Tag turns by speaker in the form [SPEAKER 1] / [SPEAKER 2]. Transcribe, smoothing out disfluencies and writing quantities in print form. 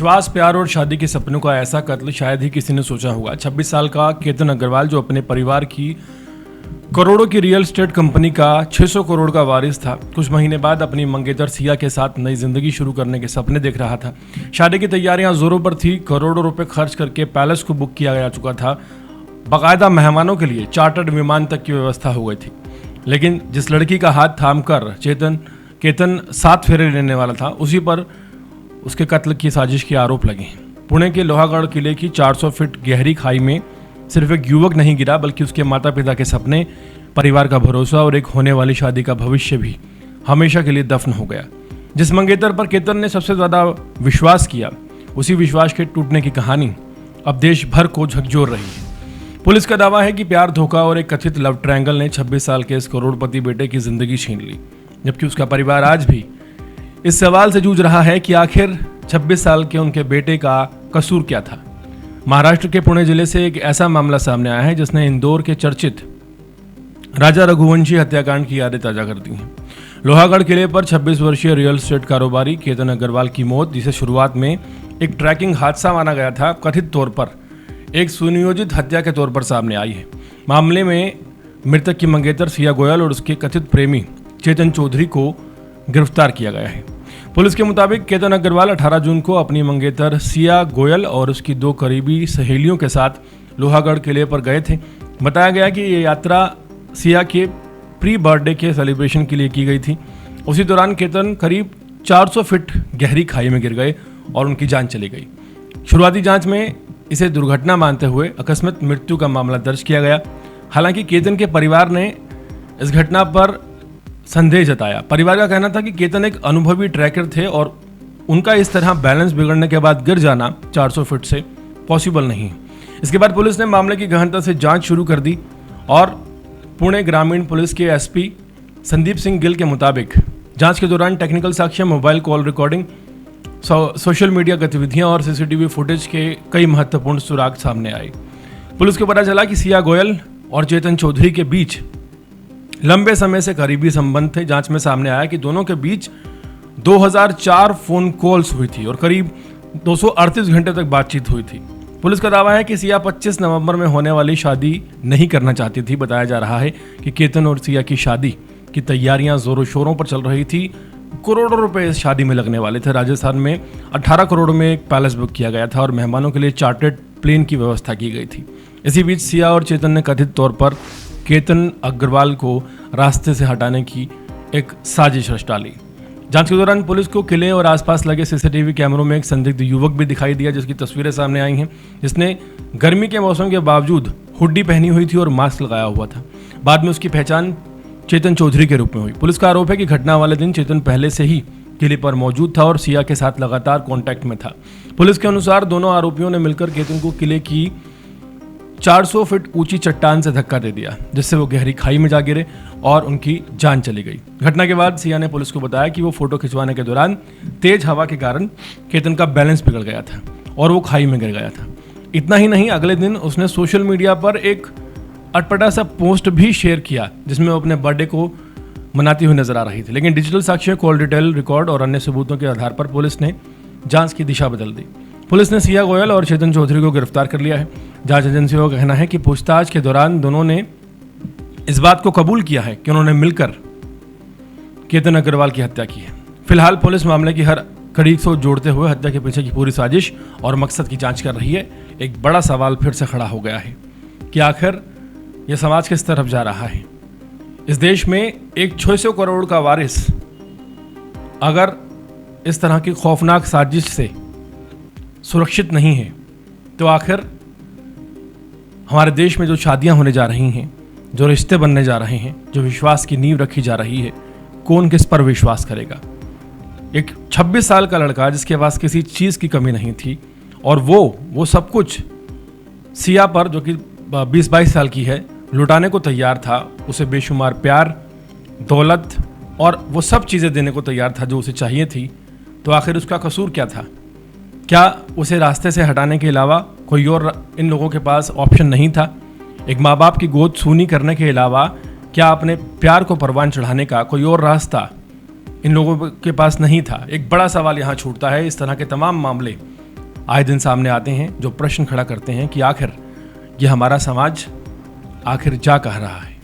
[SPEAKER 1] विश्वास, प्यार और शादी के सपनों का ऐसा कत्ल शायद ही किसी ने सोचा होगा। 26 साल का केतन अग्रवाल, जो अपने परिवार की करोड़ों की रियल एस्टेट कंपनी का 600 करोड़ का वारिस था, कुछ महीने बाद अपनी मंगेतर सिया के साथ नई जिंदगी शुरू करने के सपने देख रहा था। शादी की तैयारियां जोरों पर थी। करोड़ों रुपए खर्च करके पैलेस को बुक किया जा चुका था। बाकायदा मेहमानों के लिए चार्टर्ड विमान तक की व्यवस्था हो गई थी। लेकिन जिस लड़की का हाथ थाम कर केतन 7 फेरे लेने वाला था, उसी पर उसके कत्ल की साजिश के आरोप लगे हैं। पुणे के लोहागढ़ किले की 400 फीट गहरी खाई में सिर्फ एक युवक नहीं गिरा, बल्कि उसके माता पिता के सपने, परिवार का भरोसा और एक होने वाली शादी का भविष्य भी हमेशा के लिए दफन हो गया। जिस मंगेतर पर केतन ने सबसे ज्यादा विश्वास किया, उसी विश्वास के टूटने की कहानी अब देश भर को झकझोर रही है। पुलिस का दावा है कि प्यार, धोखा और एक कथित लव ट्रायंगल ने 26 साल के इस करोड़पति बेटे की जिंदगी छीन ली, जबकि उसका परिवार आज भी इस सवाल से जूझ रहा है कि आखिर 26 साल के उनके बेटे का कसूर क्या था। महाराष्ट्र के पुणे जिले से एक ऐसा मामला सामने आया है जिसने इंदौर के चर्चित राजा रघुवंशी हत्याकांड की यादें ताजा कर दी हैं। लोहागढ़ किले पर 26 वर्षीय रियल एस्टेट कारोबारी केतन अग्रवाल की मौत, जिसे शुरुआत में एक ट्रैकिंग हादसा माना गया था, कथित तौर पर एक सुनियोजित हत्या के तौर पर सामने आई है। मामले में मृतक की मंगेतर सिया गोयल और उसके कथित प्रेमी चेतन चौधरी को गिरफ्तार किया गया है। पुलिस के मुताबिक केतन अग्रवाल 18 जून को अपनी मंगेतर सिया गोयल और उसकी 2 करीबी सहेलियों के साथ लोहागढ़ किले पर गए थे। बताया गया कि ये यात्रा सिया के प्री बर्थडे के सेलिब्रेशन के लिए की गई थी। उसी दौरान केतन करीब 400 फीट गहरी खाई में गिर गए और उनकी जान चली गई। शुरुआती जांच में इसे दुर्घटना मानते हुए आकस्मिक मृत्यु का मामला दर्ज किया गया। हालांकि केतन के परिवार ने इस घटना पर संदेह जताया। परिवार का कहना था कि केतन एक अनुभवी ट्रैकर थे और उनका इस तरह बैलेंस बिगड़ने के बाद गिर जाना 400 फीट से पॉसिबल नहीं है। इसके बाद पुलिस ने मामले की गहनता से जांच शुरू कर दी और पुणे ग्रामीण पुलिस के एसपी संदीप सिंह गिल के मुताबिक जांच के दौरान टेक्निकल साक्ष्य, mobile call recording, social media गतिविधियां और सीसीटीवी फुटेज के कई महत्वपूर्ण सुराग सामने आए। पुलिस को पता चला कि सिया गोयल और चेतन चौधरी के बीच लंबे समय से करीबी संबंध थे। जांच में सामने आया कि दोनों के बीच 2004 फोन कॉल्स हुई थी और करीब 238 घंटे तक बातचीत हुई थी। पुलिस का दावा है कि सिया 25 नवंबर में होने वाली शादी नहीं करना चाहती थी। बताया जा रहा है कि केतन और सिया की शादी की तैयारियां जोरों शोरों पर चल रही थी। करोड़ों रुपए इस शादी में लगने वाले थे। राजस्थान में 18 करोड़ में एक पैलेस बुक किया गया था और मेहमानों के लिए चार्टर्ड प्लेन की व्यवस्था की गई थी। इसी बीच सिया और चेतन ने कथित तौर पर केतन अग्रवाल को रास्ते से हटाने की एक साजिश रच डाली। जांच के दौरान पुलिस को किले और आसपास लगे सीसीटीवी कैमरों में एक संदिग्ध युवक भी दिखाई दिया, जिसकी तस्वीरें सामने आई हैं, जिसने गर्मी के मौसम के बावजूद हुड्डी पहनी हुई थी और मास्क लगाया हुआ था। बाद में उसकी पहचान चेतन चौधरी के रूप में हुई। पुलिस का आरोप है कि घटना वाले दिन चेतन पहले से ही किले पर मौजूद था और सिया के साथ लगातार कांटेक्ट में था। पुलिस के अनुसार दोनों आरोपियों ने मिलकर केतन को किले की 400 फीट ऊंची चट्टान से धक्का दे दिया, जिससे वो गहरी खाई में जा गिरे और उनकी जान चली गई। घटना के बाद सिया ने पुलिस को बताया कि वो फोटो खिंचवाने के दौरान तेज हवा के कारण केतन का बैलेंस बिगड़ गया था और वो खाई में गिर गया था। इतना ही नहीं, अगले दिन उसने सोशल मीडिया पर एक अटपटा सा पोस्ट भी शेयर किया, जिसमें वो अपने बर्थडे को मनाती हुई नजर आ रही थी। लेकिन डिजिटल साक्ष्य, कॉल डिटेल रिकॉर्ड और अन्य सबूतों के आधार पर पुलिस ने जांच की दिशा बदल दी। पुलिस ने सिया गोयल और चेतन चौधरी को गिरफ्तार कर लिया है। जांच एजेंसियों का कहना है कि पूछताछ के दौरान दोनों ने इस बात को कबूल किया है कि उन्होंने मिलकर केतन अग्रवाल की हत्या की है। फिलहाल पुलिस मामले की हर कड़ी को जोड़ते हुए हत्या के पीछे की पूरी साजिश और मकसद की जांच कर रही है। एक बड़ा सवाल फिर से खड़ा हो गया है कि आखिर यह समाज किस तरफ जा रहा है। इस देश में एक 600 करोड़ का वारिस अगर इस तरह की खौफनाक साजिश से सुरक्षित नहीं है, तो आखिर हमारे देश में जो शादियां होने जा रही हैं, जो रिश्ते बनने जा रहे हैं, जो विश्वास की नींव रखी जा रही है, कौन किस पर विश्वास करेगा। एक 26 साल का लड़का जिसके पास किसी चीज़ की कमी नहीं थी और वो सब कुछ सिया पर, जो कि 20-22 साल की है, लुटाने को तैयार था। उसे बेशुमार प्यार, दौलत और वो सब चीज़ें देने को तैयार था जो उसे चाहिए थी। तो आखिर उसका कसूर क्या था? क्या उसे रास्ते से हटाने के अलावा कोई और इन लोगों के पास ऑप्शन नहीं था? एक माँ बाप की गोद सूनी करने के अलावा क्या अपने प्यार को परवान चढ़ाने का कोई और रास्ता इन लोगों के पास नहीं था? एक बड़ा सवाल यहाँ छूटता है। इस तरह के तमाम मामले आए दिन सामने आते हैं जो प्रश्न खड़ा करते हैं कि आखिर ये हमारा समाज आखिर जा कह रहा है।